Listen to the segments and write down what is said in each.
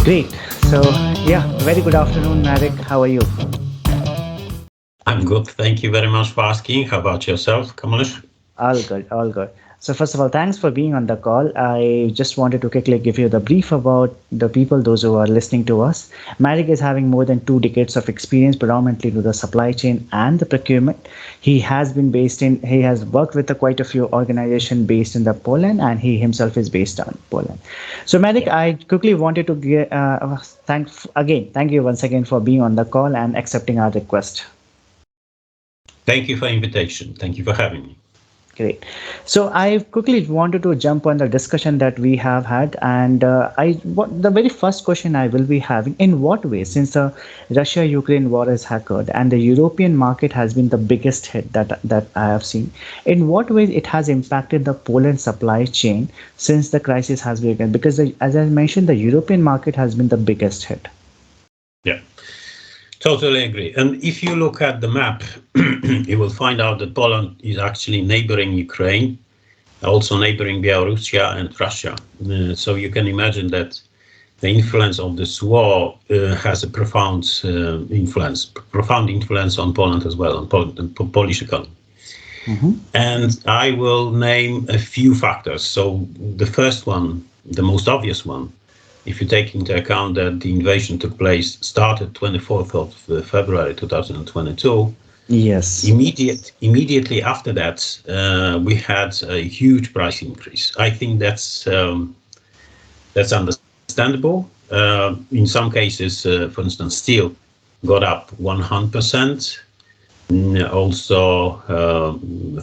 Great. So, yeah, very good afternoon, Marek. How are you? I'm good. Thank you very much for asking. How about yourself, Kamlesh? All good, all good. So, first of all, thanks for being on the call. I just wanted to quickly give you the brief about the people, those who are listening to us. Marek is having more than 2 decades of experience, predominantly to the supply chain and the procurement. He has worked with quite a few organizations based in the Poland, and he himself is based on Poland. So, Marek, Yeah. I quickly wanted to thank you once again for being on the call and accepting our request. Thank you for invitation. Thank you for having me. Great. So I quickly wanted to jump on the discussion that we have had, and the very first question I will be having: in what way, since the Russia-Ukraine war has occurred and the European market has been the biggest hit that I have seen, in what ways it has impacted the Poland supply chain since the crisis has begun? Because as I mentioned, the European market has been the biggest hit. Yeah, totally agree. And if you look at the map, you will find out that Poland is actually neighboring Ukraine, also neighboring Belarus and Russia. So you can imagine that the influence of this war has a profound influence on Poland as well, on the Polish economy. Mm-hmm. And I will name a few factors. So the first one, the most obvious one, if you take into account that the invasion started 24th of February 2022, Yes. immediately after that, we had a huge price increase. I think that's understandable. In some cases, for instance, steel got up 100%. Also,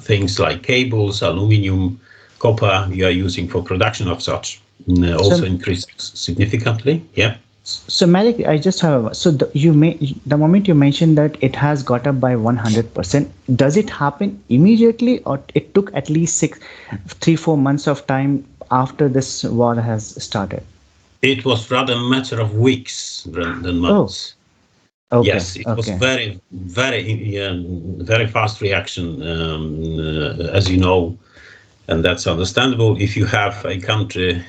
things like cables, aluminium, copper you are using for production of such also So increased significantly. Yeah. So, Malik, I just have the moment you mentioned that it has got up by 100%. Does it happen immediately, or it took at least 3-4 months of time after this war has started? It was rather a matter of weeks than Oh, months. okay, Yes, it was okay. very fast reaction, as you know, and that's understandable. If you have a country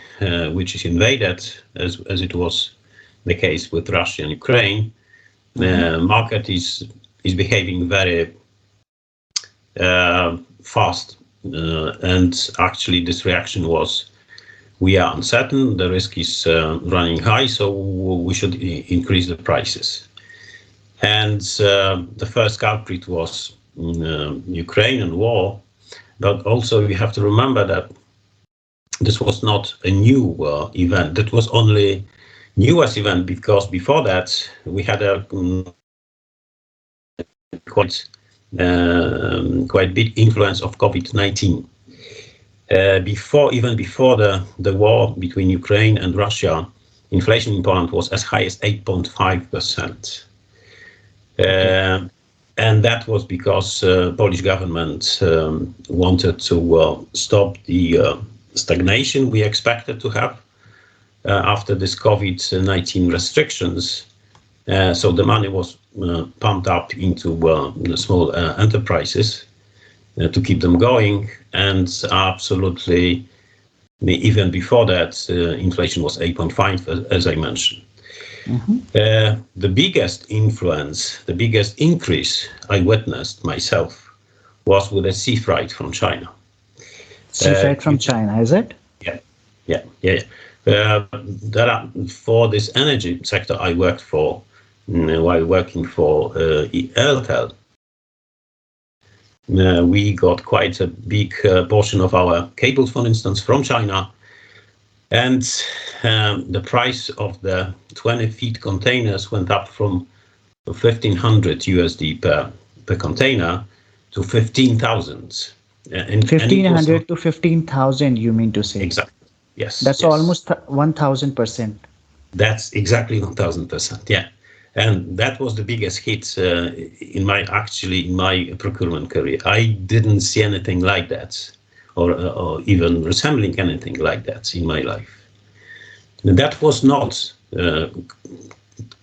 which is invaded, as it was the case with Russia and Ukraine, Mm-hmm. the market is behaving very fast, and actually this reaction was: we are uncertain, the risk is running high, so we should increase the prices. And the first culprit was Ukraine and war, but also we have to remember that this was not a new event. That was only newest event because before that we had a quite big influence of COVID-19. Before the war between Ukraine and Russia, inflation in Poland was as high as 8.5%. Okay. And that was because Polish government wanted to stop the stagnation we expected to have after this COVID-19 restrictions. So the money was pumped up into the small enterprises to keep them going, and absolutely, even before that, inflation was 8.5, as I mentioned. Mm-hmm. The biggest influence, the biggest increase I witnessed myself was with a sea freight from China. Sea freight You from can, China, is it? yeah, yeah. For this energy sector I worked for while working for Airtel. We got quite a big portion of our cables, for instance, from China. And the price of the 20 feet containers went up from 1,500 USD per container to 15,000. And it was 1,500 to 15,000, you mean to say? exactly, yes, That's yes. almost 1,000%. That's exactly 1,000%. Yeah. And that was the biggest hit in my procurement career. I didn't see anything like that, or even resembling anything like that in my life. And that was not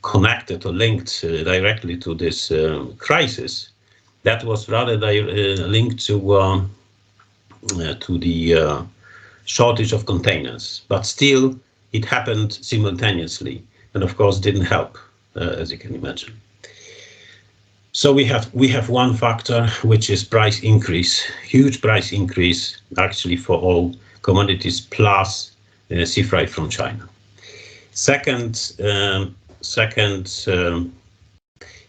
connected or linked directly to this crisis. That was rather linked to the shortage of containers. But still, it happened simultaneously. and of course didn't help, as you can imagine. So we have one factor, which is price increase, huge price increase actually for all commodities plus sea freight from China. Second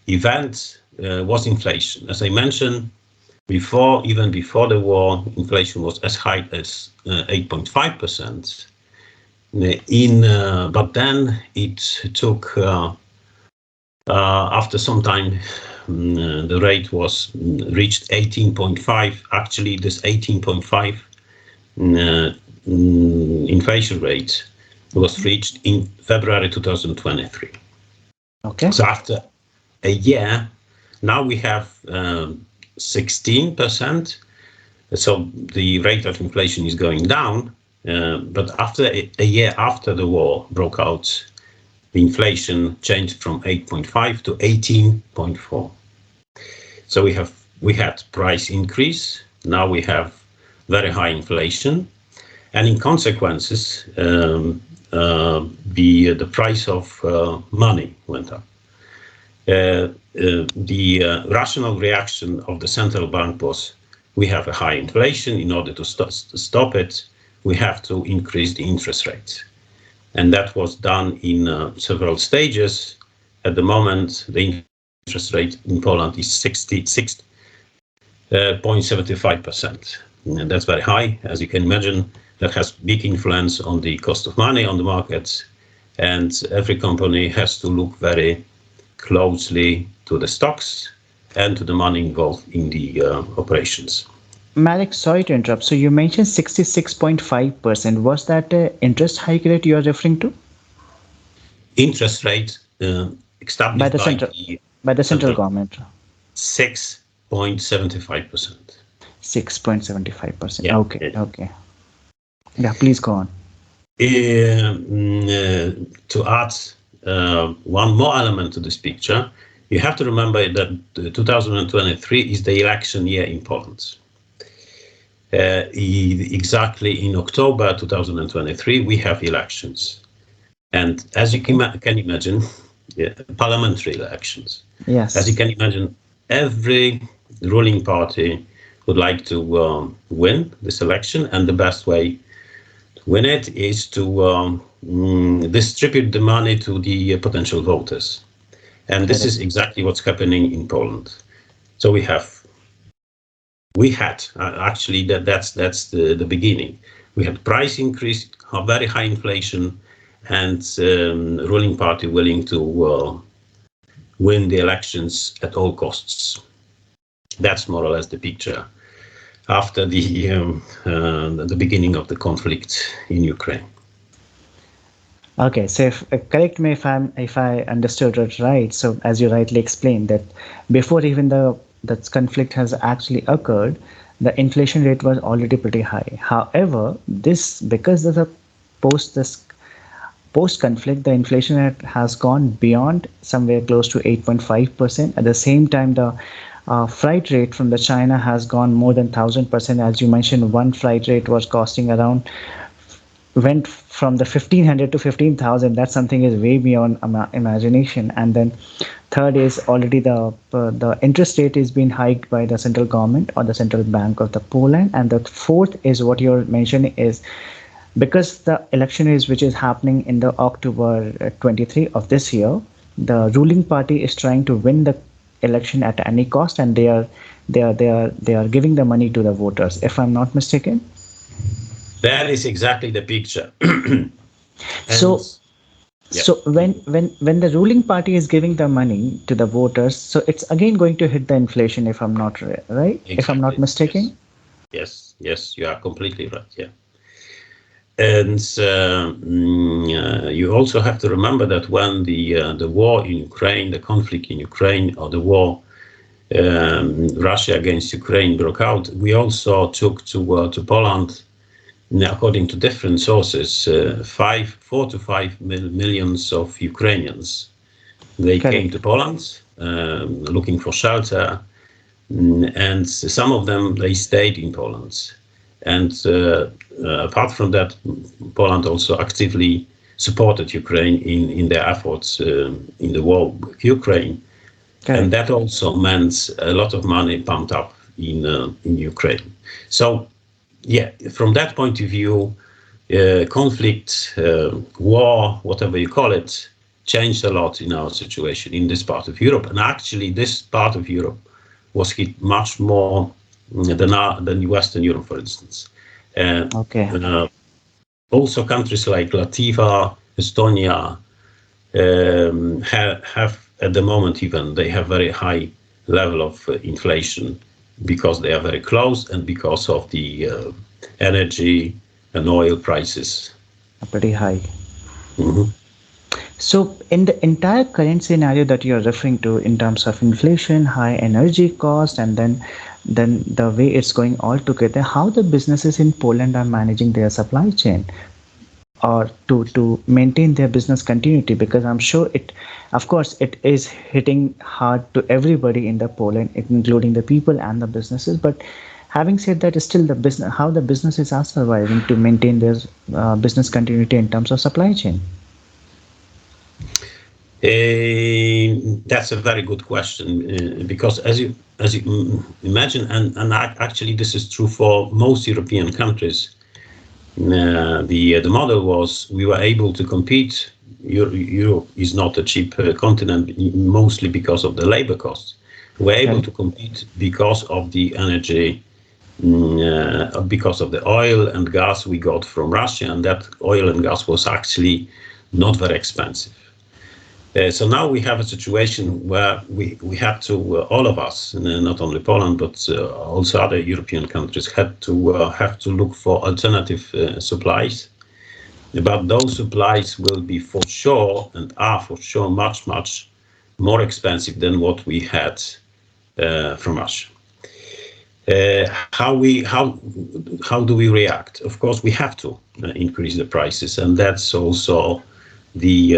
event was inflation. As I mentioned before, even before the war, inflation was as high as 8.5%. But then it took after some time. The rate was reached 18.5. Actually, this 18.5 inflation rate was reached in February 2023. Okay. So after a year, now we have 16%. So the rate of inflation is going down. But after a year after the war broke out, the inflation changed from 8.5 to 18.4. So we had price increase. Now we have very high inflation, and in consequences, the price of money went up. The rational reaction of the central bank was: we have a high inflation. In order to stop it, we have to increase the interest rates. And that was done in several stages. At the moment, the interest rate in Poland is 66.75%. And that's very high, as you can imagine. That has big influence on the cost of money on the markets. And every company has to look very closely to the stocks and to the money involved in the operations. Marek, sorry to interrupt. So you mentioned 66.5%. Was that interest hike rate you are referring to? Interest rate established By the central government. 6.75%. 6.75%. Yeah. Okay. Okay. Yeah, please go on. To add one more element to this picture, you have to remember that 2023 is the election year in Poland. Exactly in October 2023, we have elections. And as you can imagine, parliamentary elections. Yes. As you can imagine, every ruling party would like to win this election, and the best way to win it is to distribute the money to the potential voters. And this is exactly what's happening in Poland. So we had actually that's the beginning. We had price increase, very high inflation, and ruling party willing to win the elections at all costs. That's more or less the picture after the beginning of the conflict in Ukraine. Okay, so correct me if I understood it right. So as you rightly explained, that before even that conflict has actually occurred, the inflation rate was already pretty high. However, because of the post conflict, the inflation rate has gone beyond somewhere close to 8.5%. At the same time, the freight rate from the China has gone more than 1,000%. As you mentioned, one freight rate was costing around, went from the 1,500 to 15,000. That's something is way beyond imagination. And then third is already the interest rate is being hiked by the central government or the central bank of the Poland. And the fourth is what you're mentioning is because the election which is happening in the October 23 of this year, the ruling party is trying to win the election at any cost, and they are giving the money to the voters, if I'm not mistaken. That is exactly the picture. So when the ruling party is giving the money to the voters, so it's again going to hit the inflation, if I'm not right, exactly. If I'm not mistaken. Yes, you are completely right. Yeah. And you also have to remember that when the war in Ukraine, the conflict in Ukraine, or the war Russia against Ukraine broke out, we also took to Poland, according to different sources, 4 to 5 millions of Ukrainians. They came to Poland looking for shelter, and some of them, they stayed in Poland. And apart from that, Poland also actively supported Ukraine in their efforts in the war with Ukraine, and Correct. that also meant a lot of money pumped up in Ukraine. So, yeah, from that point of view, conflict, war, whatever you call it, changed a lot in our situation in this part of Europe. And actually, this part of Europe was hit much more than Western Europe, for instance. Uh, Okay. uh, Also, countries like Latvia, Estonia have at the moment even they have very high level of inflation because they are very close and because of the energy and oil prices. Pretty high. Mhm. So, in the entire current scenario that you're referring to, in terms of inflation, high energy cost, and then the way it's going all together, how the businesses in Poland are managing their supply chain, or to maintain their business continuity? Because I'm sure it, of course, it is hitting hard to everybody in the Poland, including the people and the businesses. But having said that, still the business, how the businesses are surviving to maintain their business continuity in terms of supply chain. That's a very good question because as you imagine, and actually this is true for most European countries. The model was we were able to compete. Europe is not a cheap continent, mostly because of the labor costs. We were able Correct. to compete because of the energy, because of the oil and gas we got from Russia, and that oil and gas was actually not very expensive. So now we have a situation where we had to, all of us, not only Poland, but also other European countries, had to have to look for alternative supplies. But those supplies will be for sure and are for sure much, much more expensive than what we had from Russia. How do we react? Of course, we have to increase the prices, and that's also the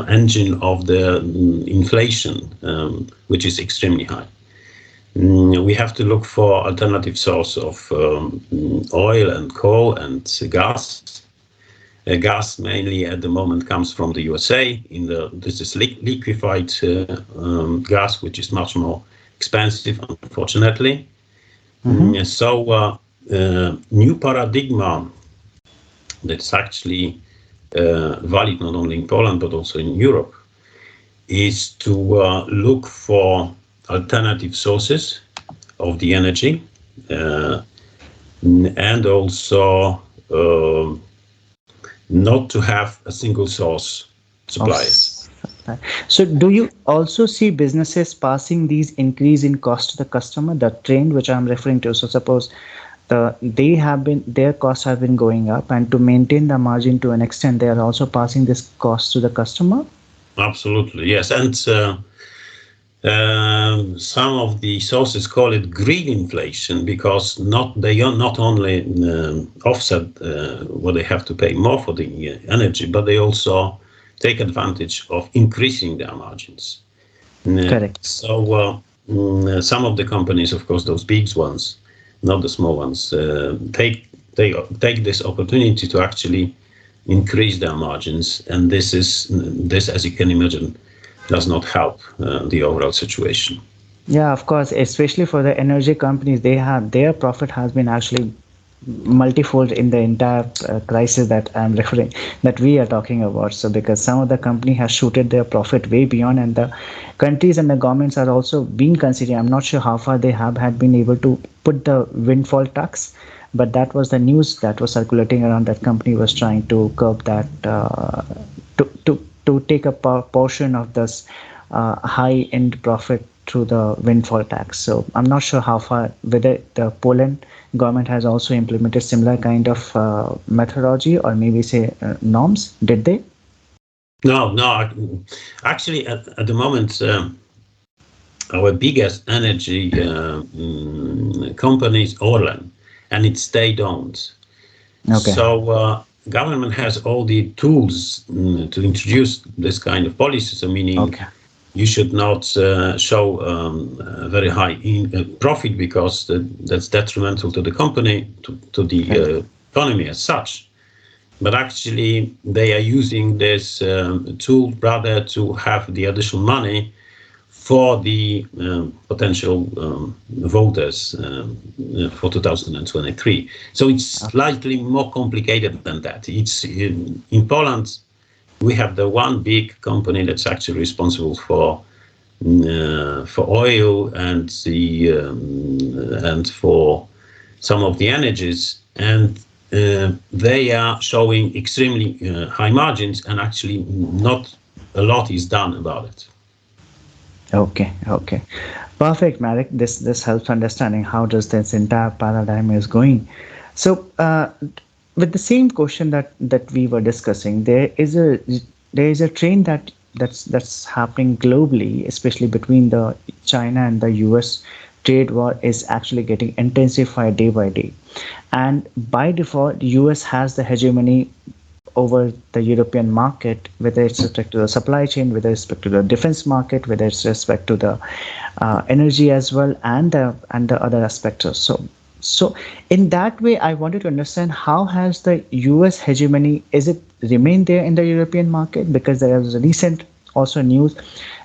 engine of the inflation, which is extremely high. We have to look for alternative source of oil and coal and gas. Gas mainly at the moment comes from the USA. This is liquefied gas, which is much more expensive, unfortunately. Mm-hmm. So new paradigm that's actually valid not only in Poland but also in Europe is to look for alternative sources of the energy and also not to have a single source Of suppliers. supply. So, do you also see businesses passing these increase in cost to the customer, the trend which I'm referring to? So, suppose their costs have been going up, and to maintain the margin to an extent, they are also passing this cost to the customer. Absolutely, yes. And some of the sources call it green inflation because they are not only offset what they have to pay more for the energy, but they also take advantage of increasing their margins. Correct. Some of the companies, of course, those big ones, not the small ones, take this opportunity to actually increase their margins, and this, as you can imagine, does not help the overall situation. Yeah, of course, especially for the energy companies, they have their profit has been actually multifold in the entire crisis that I'm referring, that we are talking about. So because some of the company has shooted their profit way beyond, and the countries and the governments are also being considering. I'm not sure how far they have had been able to put the windfall tax, but that was the news that was circulating around, that company was trying to curb that, to take a portion of this high end profit through the windfall tax. So I'm not sure how far, whether the Poland government has also implemented similar kind of methodology, or maybe say norms. Did they? No, no. Actually, at the moment, our biggest energy company is Orlen, and it's state-owned. Okay. So government has all the tools to introduce this kind of policy. So meaning Okay. you should not show very high profit because that's detrimental to the company, to the Correct. economy as such. but actually they are using this tool rather to have the additional money for the potential voters for 2023. So it's slightly more complicated than that. It's in Poland, we have the one big company that's actually responsible for oil and for some of the energies, and they are showing extremely high margins, and actually not a lot is done about it. Okay, okay. Perfect, Marek. This helps understanding how does this entire paradigm is going. So, with the same question that we were discussing, there is a trend that's happening globally, especially between the China and the U.S. Trade war is actually getting intensified day by day, and by default, U.S. has the hegemony over the European market, whether it's respect to the supply chain, whether it's respect to the defense market, whether it's respect to the energy as well, and the other aspects. So in that way, I wanted to understand how has the U.S. hegemony is it remained there in the European market, because there was a recent also news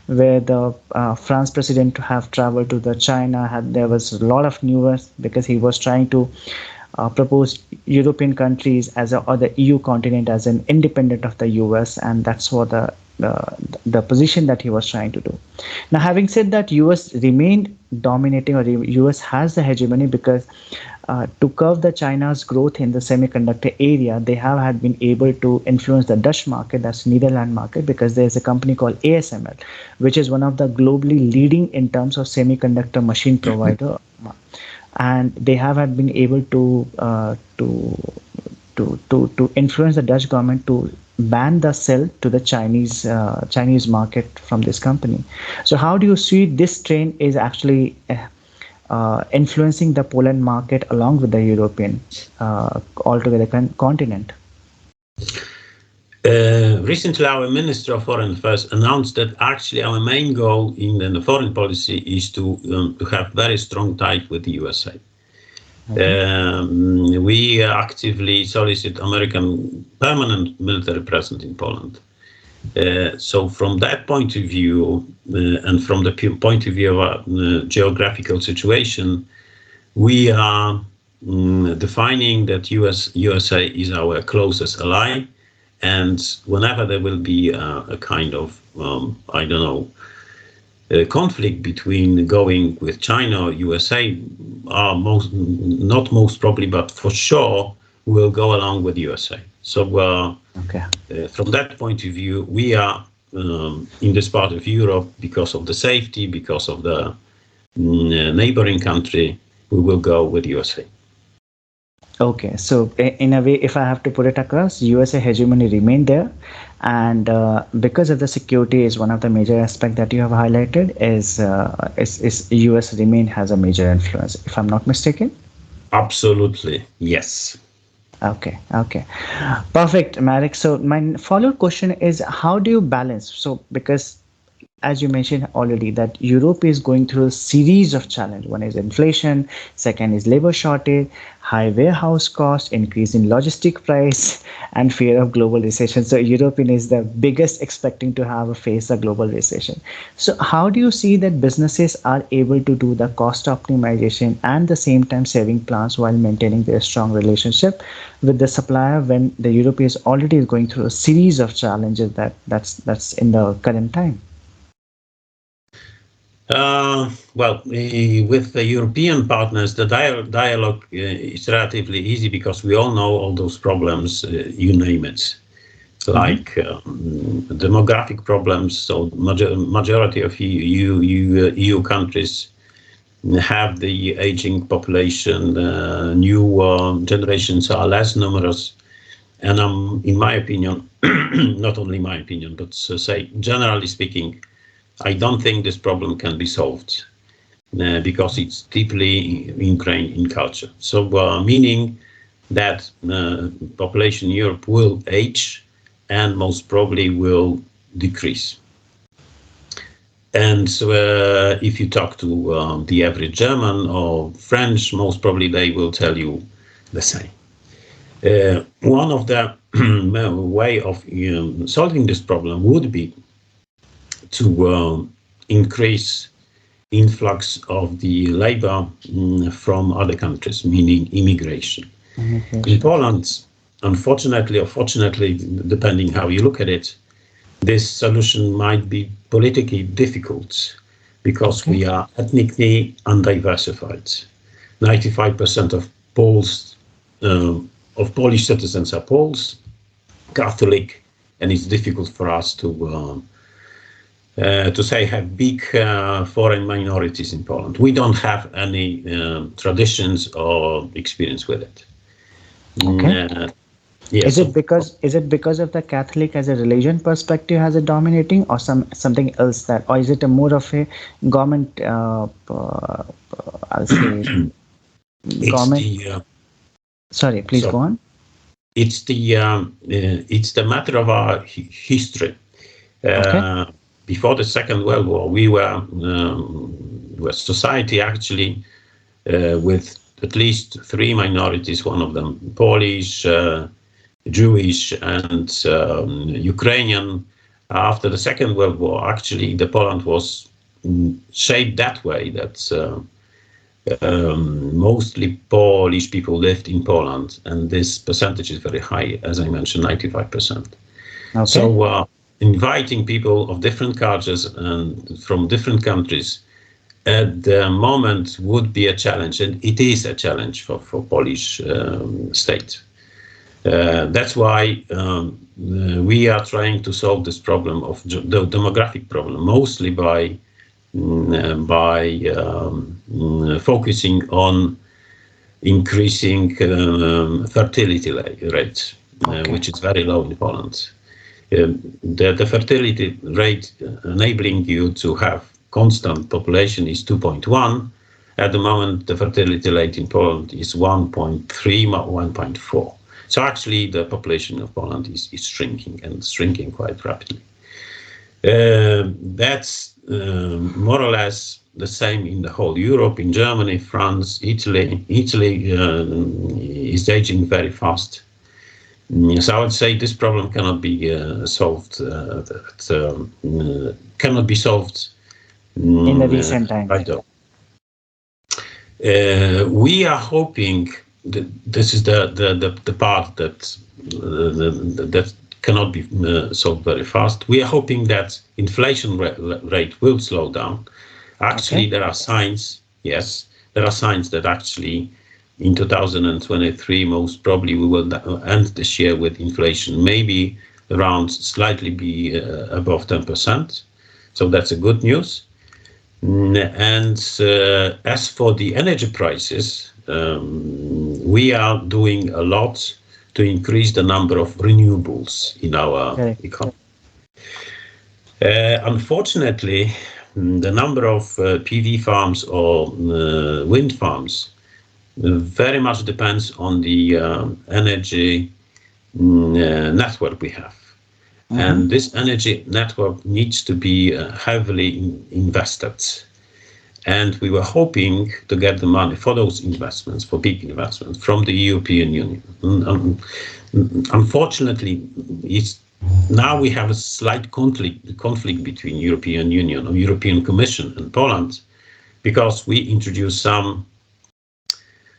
where the France president have traveled to the China had there was a lot of news because he was trying to proposed European countries as a, or the EU continent as an independent of the US, and that's what the position that he was trying to do. Now, having said that, US remained dominating, or US has the hegemony because to curb the China's growth in the semiconductor area, they have had been able to influence the Dutch market, that's Netherlands market, because there's a company called ASML, which is one of the globally leading in terms of semiconductor machine provider, and they have had been able to influence the Dutch government to ban the sell to the Chinese market from this company. So how do you see this trend is actually influencing the Poland market along with the European altogether continent? Recently, our Minister of Foreign Affairs announced that actually our main goal in the foreign policy is to have very strong ties with the USA. We actively solicit American permanent military presence in Poland. So from that point of view, and from the point of view of our geographical situation, we are defining that USA is our closest ally. And whenever there will be a kind of, I don't know, a conflict between going with China or USA, not most probably, but for sure, will go along with USA. So from that point of view, we are in this part of Europe because of the safety, because of the neighboring country, we will go with USA. Okay, so in a way, if I have to put it across, USA hegemony remained there, and because of the security is one of the major aspect that you have highlighted is US remain has a major influence, if I'm not mistaken. Absolutely, yes. Okay, okay, perfect, Marek. So my follow-up question is, how do you balance? So because as you mentioned already that Europe is going through a series of challenges. One is inflation, second is labor shortage, high warehouse cost, increase in logistic price, and fear of global recession. So European is the biggest expecting to have a face a global recession. So how do you see that businesses are able to do the cost optimization and the same time saving plans while maintaining their strong relationship with the supplier when the Europe is already going through a series of challenges that's in the current time? With the European partners, the dialogue is relatively easy because we all know all those problems, you name it, like demographic problems. So majority of EU countries have the aging population, new generations are less numerous. And in my opinion, not only my opinion, but say generally speaking, I don't think this problem can be solved because it's deeply ingrained in culture. So meaning that population in Europe will age and most probably will decrease. And if you talk to the average German or French, most probably they will tell you the same. One of the way of solving this problem would be to increase influx of the labor from other countries, meaning immigration. In Immigration. Poland, unfortunately or fortunately, depending how you look at it, this solution might be politically difficult because Okay. we are ethnically undiversified. 95% of Poles, of Polish citizens are Poles, Catholic, and it's difficult for us to say have big foreign minorities in Poland. We don't have any traditions or experience with it. Okay. Yes, so Is it because of the Catholic as a religion perspective has a dominating, or something else, that, or is it a more of a government? I'll say it's government. the Sorry, please so go on. it's the matter of our history. Okay. Uh, Before the Second World War, we were society actually with at least three minorities. One of them Polish, Jewish, and Ukrainian. After the Second World War, actually, the Poland was shaped that way that mostly Polish people lived in Poland, and this percentage is very high, as I mentioned, 95%. Okay. So inviting people of different cultures and from different countries at the moment would be a challenge, and it is a challenge for Polish state. That's why we are trying to solve this problem of the demographic problem, mostly by focusing on increasing fertility rate, Okay. which is very low in Poland. The fertility rate enabling you to have constant population is 2.1. At the moment, the fertility rate in Poland is 1.3, 1.4. So actually, the population of Poland is shrinking, and shrinking quite rapidly. That's more or less the same in the whole Europe, in Germany, France, Italy. Italy is aging very fast. So I would say this problem cannot be solved. Cannot be solved In the recent times. right now. We are hoping that this is the part that cannot be solved very fast. We are hoping that inflation rate will slow down. Actually, Okay. there are signs. Yes, there are signs that actually in 2023, most probably we will end this year with inflation maybe around slightly be above 10%. So that's a good news. And as for the energy prices, we are doing a lot to increase the number of renewables in our Correct. economy. Unfortunately, the number of PV farms or wind farms very much depends on the energy network we have. Mm-hmm. And this energy network needs to be heavily invested. And we were hoping to get the money for those investments, for big investments, from the European Union. Unfortunately, now we have a slight conflict between European Union or European Commission and Poland, because we introduced some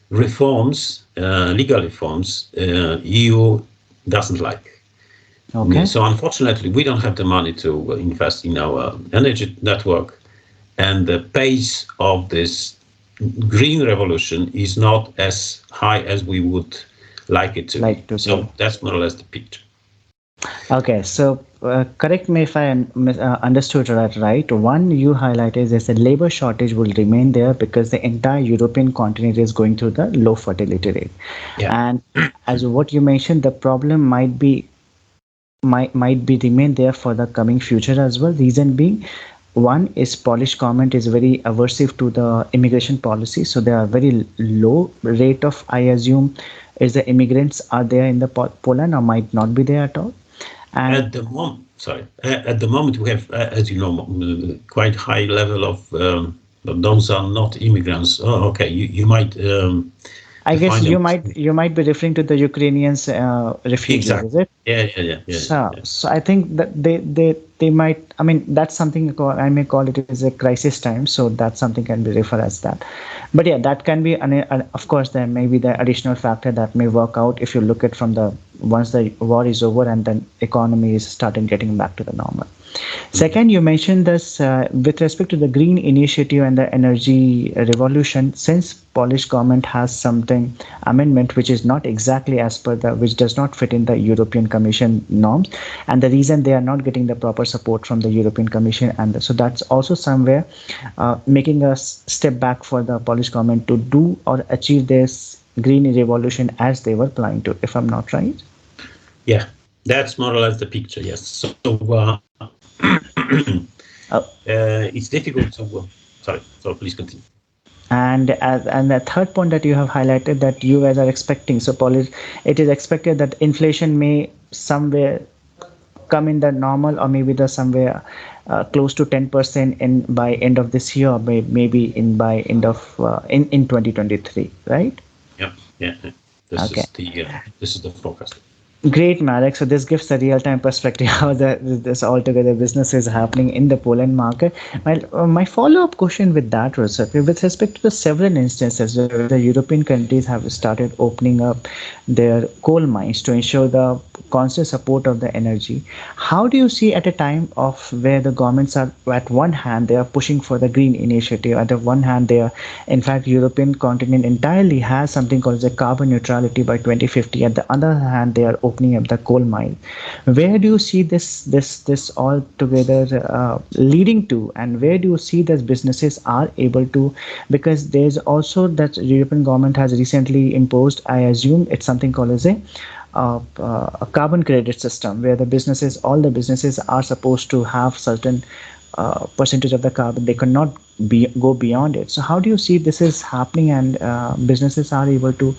reforms, legal reforms, EU doesn't like. Okay. So unfortunately, we don't have the money to invest in our energy network, and the pace of this green revolution is not as high as we would like it to be. Like to So see. that's more or less the picture. Okay, so correct me if I understood that right. One you highlighted is the labor shortage will remain there because the entire European continent is going through the low fertility rate, Yeah. and as what you mentioned, the problem might be remain there for the coming future as well. Reason being, one is Polish government is very aversive to the immigration policy, so there are very low rate of, I assume, is the immigrants are there in the Poland or might not be there at all. And At the moment we have, as you know, quite high level of. But those are not immigrants. Oh, okay. You might I to guess find them. you might be referring to the Ukrainians refugees, is Exactly. it? Yeah. So I think that they might. I mean, that's something I may call it as a crisis time. So that's something can be referred as that. But yeah, that can be. Of course, there may be the additional factor that may work out if you look at from the once the war is over and then economy is starting getting back to the normal. Mhm. Second, you mentioned this with respect to the green initiative and the energy revolution. Since Polish government has something amendment which is not exactly as per the which does not fit in the European Commission norms, and the reason they are not getting the proper support from the European Commission, and so that's also somewhere making us step back for the Polish government to do or achieve this green revolution as they were planning to. If I'm not right. Yeah, that's more or less the picture. Yes. So Uh, it's difficult to. Sorry. So please continue. And the third point that you have highlighted that you guys are expecting, so it is expected that inflation may somewhere come in the normal or maybe the somewhere close to 10% in by end of this year or maybe in by end of in 2023, right? Yeah. This Okay. is the forecast. Great, Marek. So this gives a real-time perspective how this altogether business is happening in the Poland market. My follow-up question with that was, with respect to the several instances where the European countries have started opening up their coal mines to ensure the constant support of the energy. How do you see at a time of where the governments are at one hand they are pushing for the green initiative, at the one hand they are, in fact, European continent entirely has something called the carbon neutrality by 2050. At the other hand, they are opening up the coal mine. Where do you see this all together leading to, and where do you see that businesses are able to? Because there's also that European government has recently imposed. I assume it's something called as a carbon credit system where all the businesses are supposed to have certain percentage of the carbon. They cannot go beyond it. So how do you see this is happening and businesses are able to,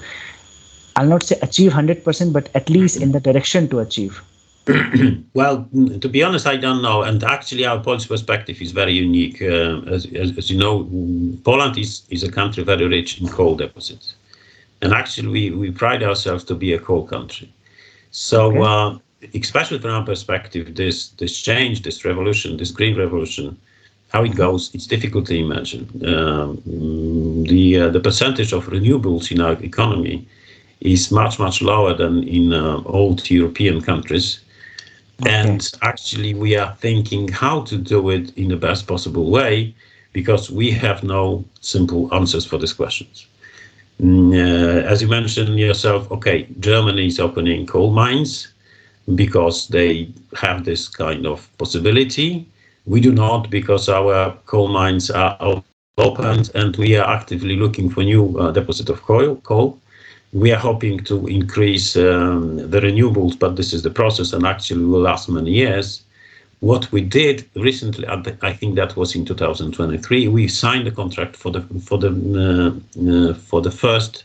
I'll not say achieve 100%, but at least in the direction to achieve? Well, to be honest, I don't know. And actually, our Polish perspective is very unique. As you know, Poland is a country very rich in coal deposits. And actually, we pride ourselves to be a coal country. So, Okay. especially from our perspective, this change, this revolution, this green revolution, how it Mhm. goes, it's difficult to imagine. The percentage of renewables in our economy is much lower than in old European countries. Okay. And actually, we are thinking how to do it in the best possible way because we have no simple answers for these questions. As you mentioned yourself, okay, Germany is opening coal mines because they have this kind of possibility. We do not because our coal mines are opened and we are actively looking for new deposit of coal. We are hoping to increase the renewables, but this is the process and actually will last many years. What we did recently, I think that was in 2023, we signed a contract for the first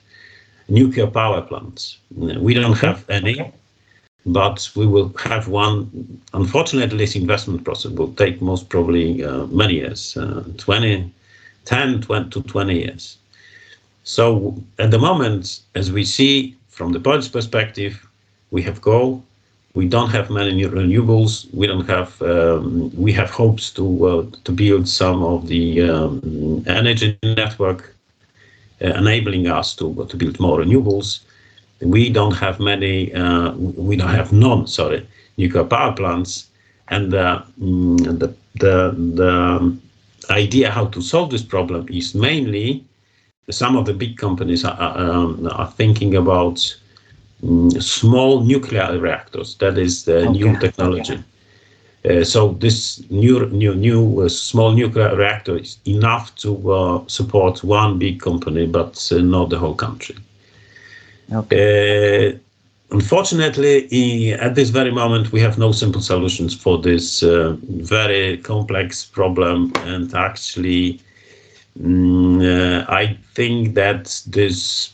nuclear power plants. We don't Okay. have any, but we will have one. Unfortunately, this investment process will take most probably many years, 10 to 20 years. So at the moment, as we see from the Polish perspective, we have coal. We don't have many new renewables. We don't have. We have hopes to build some of the energy network, enabling us to build more renewables. We don't have many. We don't have none. Sorry, nuclear power plants, and the idea how to solve this problem is mainly some of the big companies are thinking about small nuclear reactors. That is the Okay. new technology. So this new small nuclear reactor is enough to support one big company, but not the whole country. Okay. Unfortunately, at this very moment, we have no simple solutions for this very complex problem. And actually, I think that this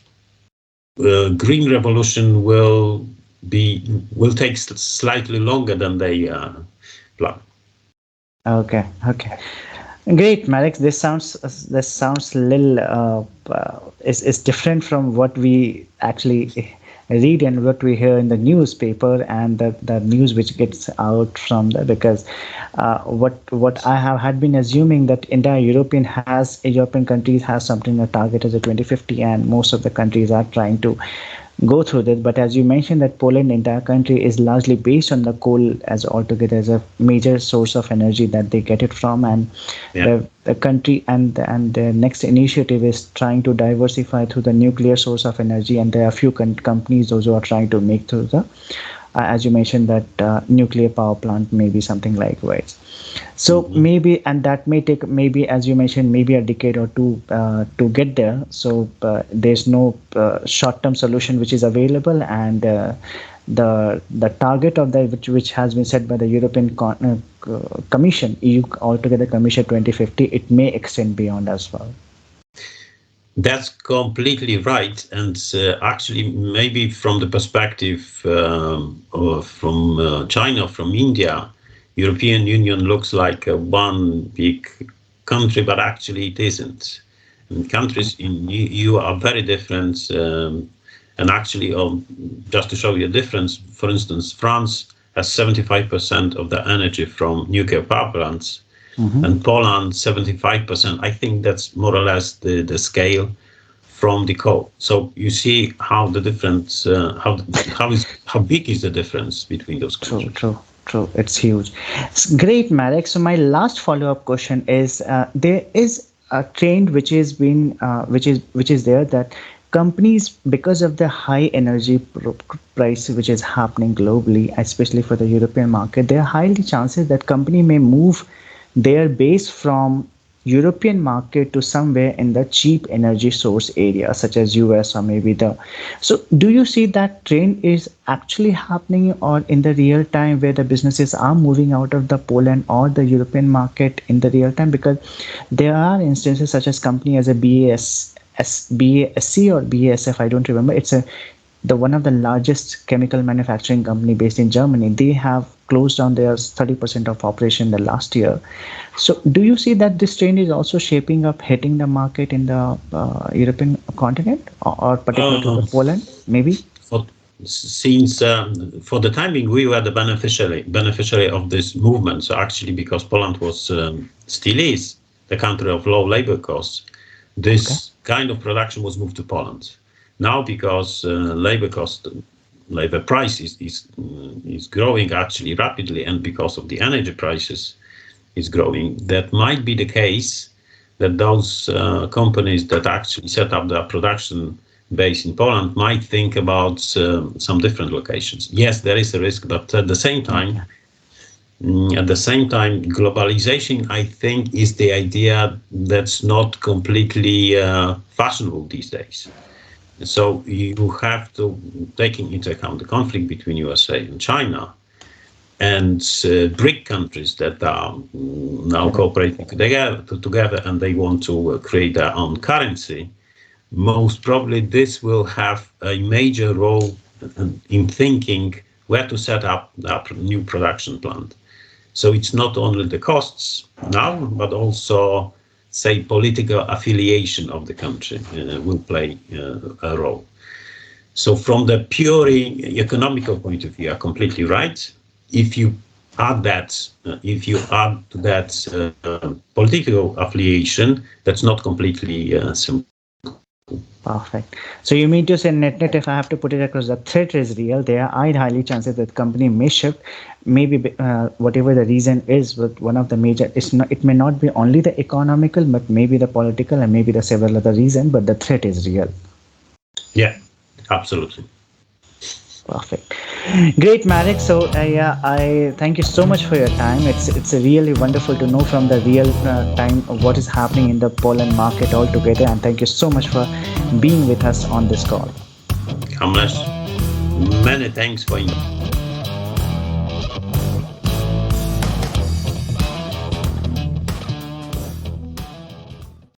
green revolution will take slightly longer than they plan. Okay. Okay. Great, Marek. This sounds a little is different from what we actually read and what we hear in the newspaper and the news which gets out from there. Because what I have had been assuming that entire European countries has something a target as a 2050, and most of the countries are trying to go through this. But as you mentioned, that Poland entire country is largely based on the coal as altogether as a major source of energy that they get it from, and Yeah. the country and the next initiative is trying to diversify through the nuclear source of energy, and there are a few companies those who are trying to make through the as you mentioned that nuclear power plant may be something likewise. So Mhm. maybe, and that may take maybe, as you mentioned, maybe a decade or two to get there. So there's no short-term solution which is available, and the target of the which has been set by the Commission, EU altogether Commission 2050, it may extend beyond as well. That's completely right. And actually, maybe from the perspective from China, from India, European Union looks like one big country, but actually it isn't. And countries in EU are very different. And actually, just to show you a difference, for instance, France has 75% of the energy from nuclear power plants, Hmm. and Poland 75%. I think that's more or less the scale from the coal. So you see how the difference, how big is the difference between those True, countries. true, true. It's huge. Great, Marek. So my last follow-up question is: there is a trend which is been which is there that companies, because of the high energy price which is happening globally, especially for the European market, there are highly chances that company may move their base from European market to somewhere in the cheap energy source area, such as US or maybe the. So, do you see that trend is actually happening, or in the real time, where the businesses are moving out of the Poland or the European market in the real time? Because there are instances such as company as a BASC or BASF, I don't remember. It's a the one of the largest chemical manufacturing company based in Germany. They have closed down their 30% of operation the last year. So do you see that this trend is also shaping up, hitting the market in the European continent, or particular to the Um, Poland, maybe? for, since for the time being, we were the beneficiary of this movement. So actually, because Poland was still is the country of low labor costs, Okay. this kind of production was moved to Poland. Now, because labor price is growing actually rapidly, and because of the energy prices is growing, that might be the case that those companies that actually set up their production base in Poland might think about some different locations. Yes, there is a risk, but Okay. at the same time, globalization, I think, is the idea that's not completely fashionable these days. So you have to take into account the conflict between USA and China, and BRIC countries that are now Correct. cooperating together, and they want to create their own currency. Most probably, this will have a major role in thinking where to set up a new production plant. So it's not only the costs now, but also, say, political affiliation of the country will play a role. So from the purely economical point of view, you're completely right. If you if you add to that political affiliation, that's not completely simple. Perfect. So you mean to say net, if I have to put it across, the threat is real. There are highly chances that company may shift, maybe whatever the reason is. But one of the major, it may not be only the economical, but maybe the political and maybe the several other reason. But the threat is real. Yeah, absolutely. Perfect. Great, Marek. So yeah, I thank you so much for your time. It's really wonderful to know from the real time of what is happening in the Poland market altogether. And thank you so much for being with us on this call. Kamlesh, many thanks for inviting me.